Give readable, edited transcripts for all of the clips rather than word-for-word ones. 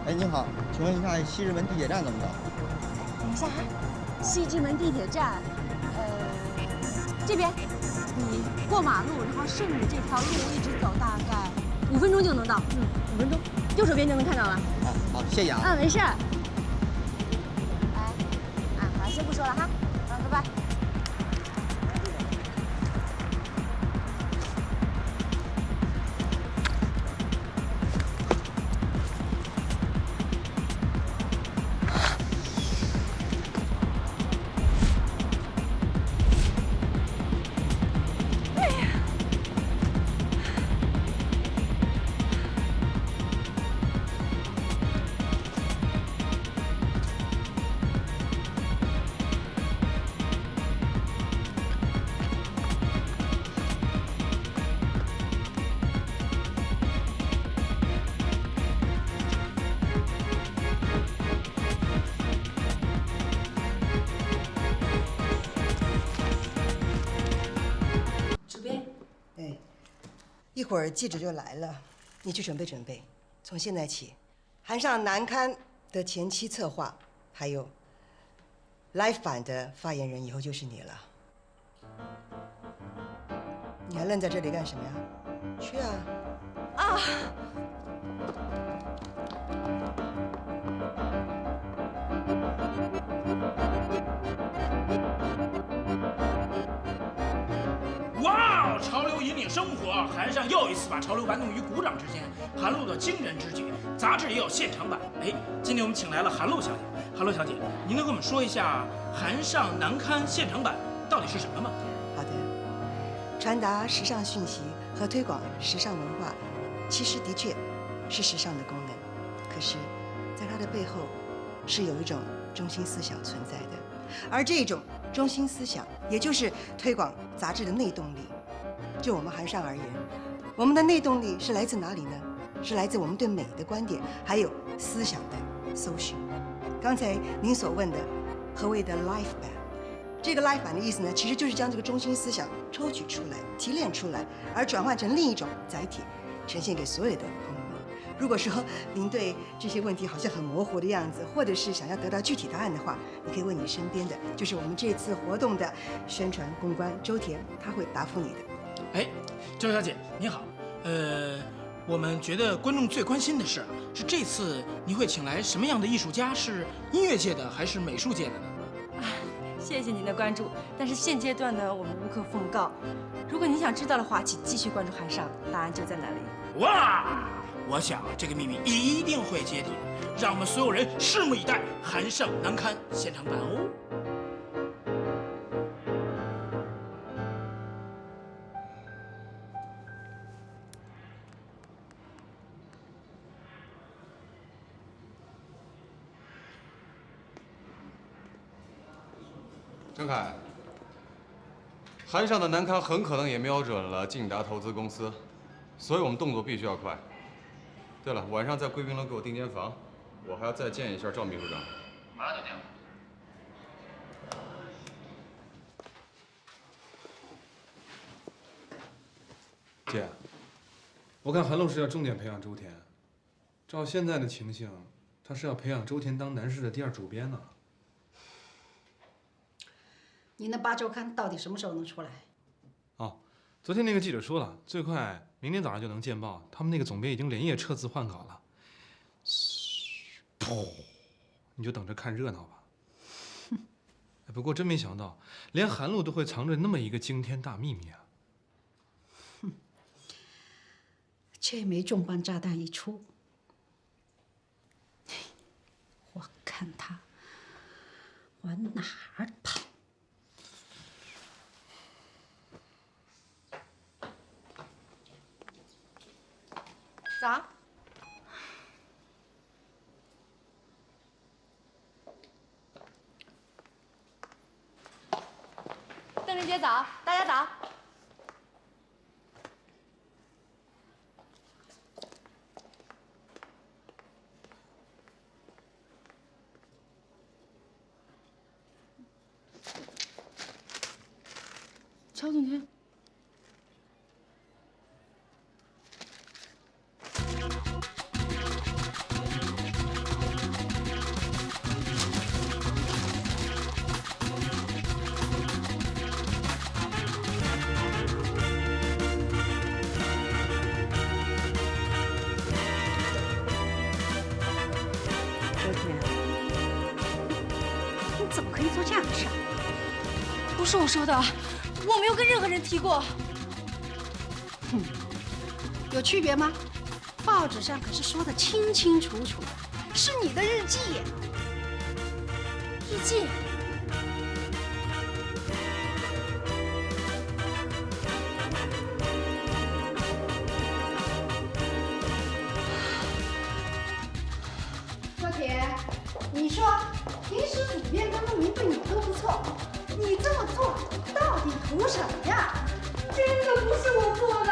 哎，你好，请问一下西直门地铁站怎么找？等一下啊，西直门地铁站，这边，你过马路，然后顺着这条路一直走，大概5分钟就能到。5分钟，右手边就能看到了。好，好，谢谢啊。没事。哎，好，先不说了哈，拜拜。一会儿记者就来了，你去准备准备。从现在起，函上南刊的前期策划，还有 Live 版的发言人，以后就是你了。你还愣在这里干什么呀？去啊！啊！哇！潮流引领生活，韩上又一次把潮流玩弄于股掌之间，韩露的惊人之举，杂志也有现场版。哎，今天我们请来了韩露小姐。韩露小姐，您能跟我们说一下韩上南刊现场版到底是什么吗？好的，传达时尚讯息和推广时尚文化，其实的确是时尚的功能。可是，在它的背后，是有一种中心思想存在的，而这种中心思想，也就是推广杂志的内动力。就我们韩上而言，我们的内动力是来自哪里呢？是来自我们对美的观点，还有思想的搜寻。刚才您所问的何谓的 life 版，这个 life 版的意思呢，其实就是将这个中心思想抽取出来、提炼出来，而转换成另一种载体，呈现给所有的朋友们。如果说您对这些问题好像很模糊的样子，或者是想要得到具体答案的话，你可以问你身边的，就是我们这次活动的宣传公关周田，他会答复你的。哎，周小姐您好，我们觉得观众最关心的是这次您会请来什么样的艺术家？是音乐界的还是美术界的呢？谢谢您的关注，但是现阶段呢，我们无可奉告。如果您想知道的话，请继续关注韩上，答案就在那里。哇！我想这个秘密一定会揭底的，让我们所有人拭目以待韩上南刊现场版哦。郑恺，韩上的南刊很可能也瞄准了晋达投资公司，所以我们动作必须要快。对了，晚上在贵宾楼给我订间房，我还要再见一下赵秘书长。马上就见。姐，我看韩露是要重点培养周田，照现在的情形，他是要培养周田当南市的第2主编呢。你那8周刊到底什么时候能出来？哦，昨天那个记者说了，最快明天早上就能见报。他们那个总编已经连夜撤字换稿了。噗，你就等着看热闹吧。不过真没想到，连韩露都会藏着那么一个惊天大秘密啊！这枚重磅炸弹一出，我看他往哪儿跑。早。邓丽姐早，大家早。乔总监。这样的事儿？不是我说的，我没有跟任何人提过。有区别吗？报纸上可是说的清清楚楚，是你的日记。日记。郭铁，你说平时主编跟陆明对你都不错，你这么做到底图什么呀？真的不是我做的。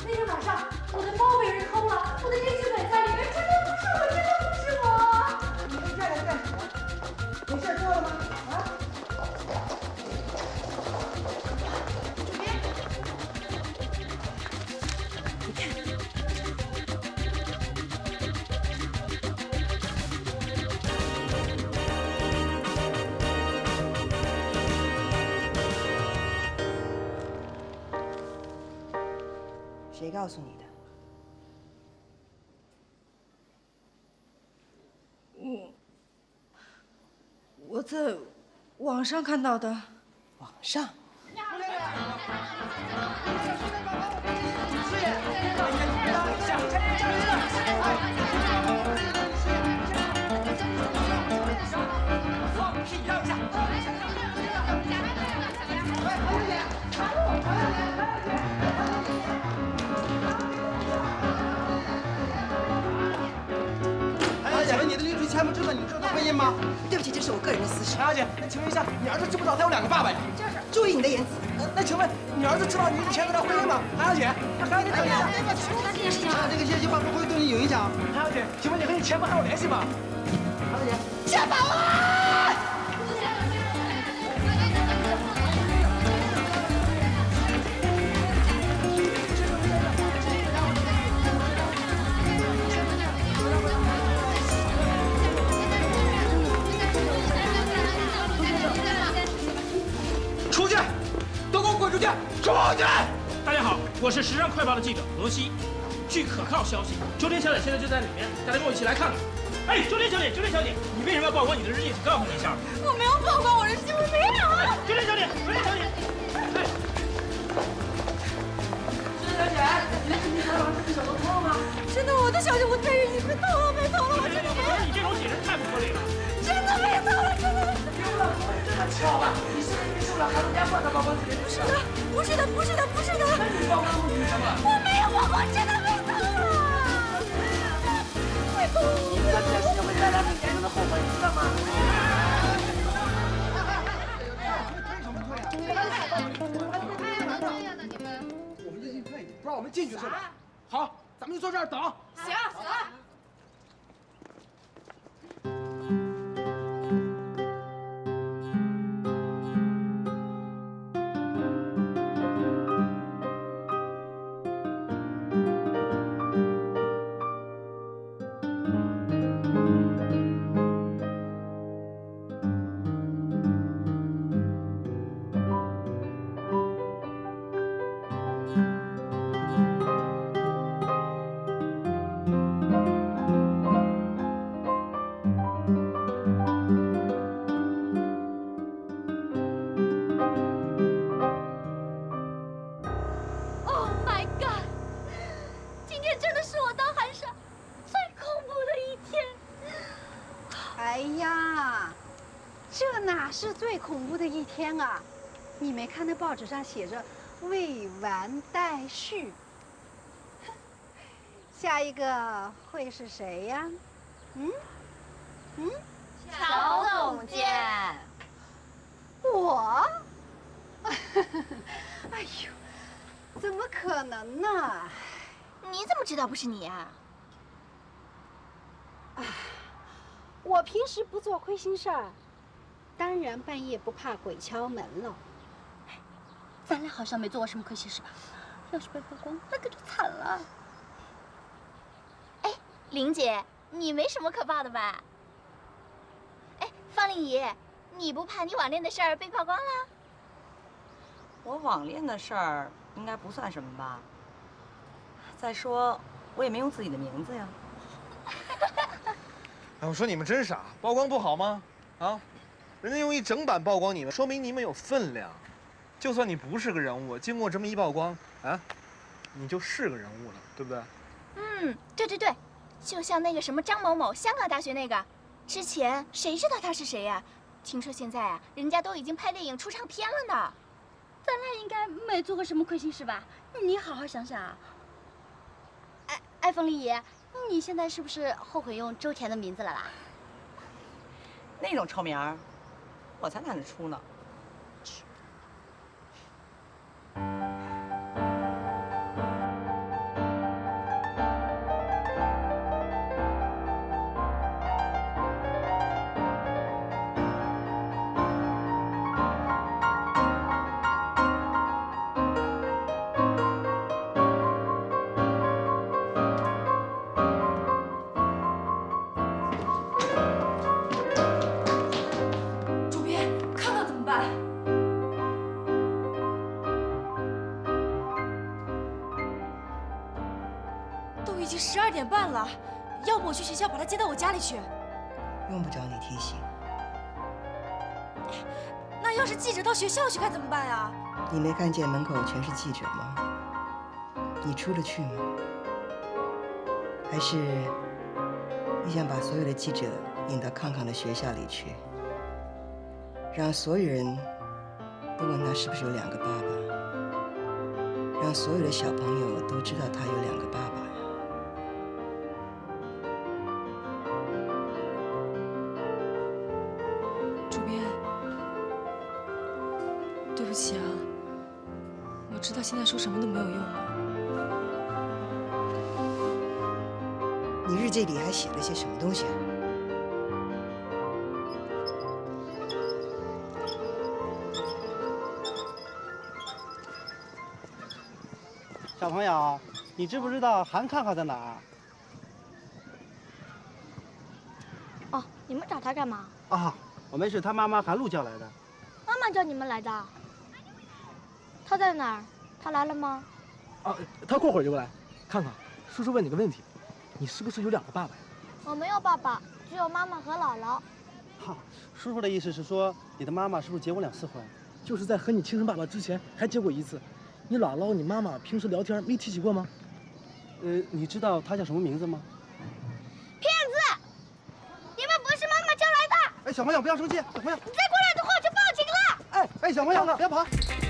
那天晚上我的包被人偷了，我的记事本在里面，真的不是我，真的不是我。你们站着干什么？没事做了吗？啊？主编，你看。谁告诉你的？我在网上看到的。网上。请问你的律师签不知道你这段婚姻吗？对不起，这是我个人的私事。韩小姐，那请问一下，你儿子知不知道他有2个爸爸呀？注意你的言辞。那请问你儿子知道你以前跟他婚姻吗？韩小姐，韩小姐等一下。这件事情啊，这个信息会不会对你有影响？韩小姐，请问你和你前夫还有联系吗？韩小姐，下班了。出去！都给我滚出去！出去！大家好，我是《时尚快报》的记者罗西。据可靠消息，周天小姐现在就在里面，大家跟我一起来看看。哎，周天小姐，周天小姐，你为什么要曝光你的日记？请告诉你一下。我没有曝光我的日记，我没有。周天小姐，周天小姐，哎，周天小姐，你的日记采访是被小偷偷了吗？真的，我的小姐，我的日记被偷了，被偷了，我真的没有。你这种解释太不合理了。真的被偷了，真的。别误了，真的巧吧？你是不是受了韩东家惯的曝光这件事？不是的，不是的，不是的。那你曝光目的是什么？我没有曝光，真的被偷了。被偷了。你做这件事情会带来很严重的后果，你知道吗？我们这进退不让我们进去是吧？好，咱们就坐这儿等。行行。Oh my god！ 今天真的是我当韩傻最恐怖的一天。哎呀，这哪是最恐怖的一天啊！你没看那报纸上写着“未完待续”，下一个会是谁呀？乔总监，我？哎呦，怎么可能呢？你怎么知道不是你啊？我平时不做亏心事儿，当然半夜不怕鬼敲门了。咱俩好像没做过什么亏心事吧？要是被曝光，那可就惨了。哎，玲姐，你没什么可怕的吧？哎，方丽姨，你不怕你网恋的事儿被曝光了？我网恋的事儿应该不算什么吧？再说，我也没用自己的名字呀。哎，我说你们真傻，曝光不好吗？啊，人家用一整版曝光你们，说明你们有分量。就算你不是个人物，经过这么一曝光，啊，你就是个人物了，对不对？嗯，对对对，就像那个什么张某某，香港大学那个，之前谁知道他是谁呀？听说现在啊，人家都已经拍电影出唱片了呢。咱俩应该没做过什么亏心事吧？你好好想想啊。哎，冯丽姨，你现在是不是后悔用周田的名字了啦？那种臭名儿，我才懒得出呢。已经12点半了，要不我去学校把他接到我家里去？用不着你提醒。那要是记者到学校去该怎么办呀？你没看见门口全是记者吗？你出得去吗？还是你想把所有的记者引到康康的学校里去，让所有人都问他是不是有2个爸爸，让所有的小朋友都知道他有2个爸爸？主编，对不起啊，我知道现在说什么都没有用了。你日记里还写了些什么东西啊？小朋友，你知不知道韩康康在哪儿？哦，你们找他干嘛？啊，我们是他妈妈韩露叫来的。妈妈叫你们来的。他在哪儿？他来了吗？啊，他过会儿就来。看看，叔叔问你个问题，你是不是有2个爸爸呀？我没有爸爸，只有妈妈和姥姥。哈，叔叔的意思是说，你的妈妈是不是结过2次婚？就是在和你亲生爸爸之前还结过1次。你姥姥、你妈妈平时聊天没提起过吗？你知道她叫什么名字吗？骗子！你们不是妈妈叫来的！哎，小朋友不要生气，小朋友。你再过来的话，我就报警了！哎，小朋友别跑！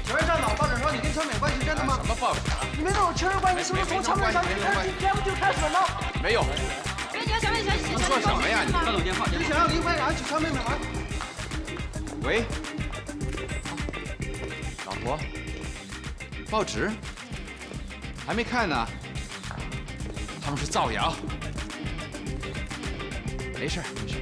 有人上岛，报纸说你跟乔美关系真的吗？什么报纸啊？你们这种情人关系是不是从乔美上今天不就开始了吗？没有。小妹，你说什么呀你？张总监放你想要离婚，然后娶乔妹妹玩。喂，老婆，报纸还没看呢，他们是造谣。没事没事。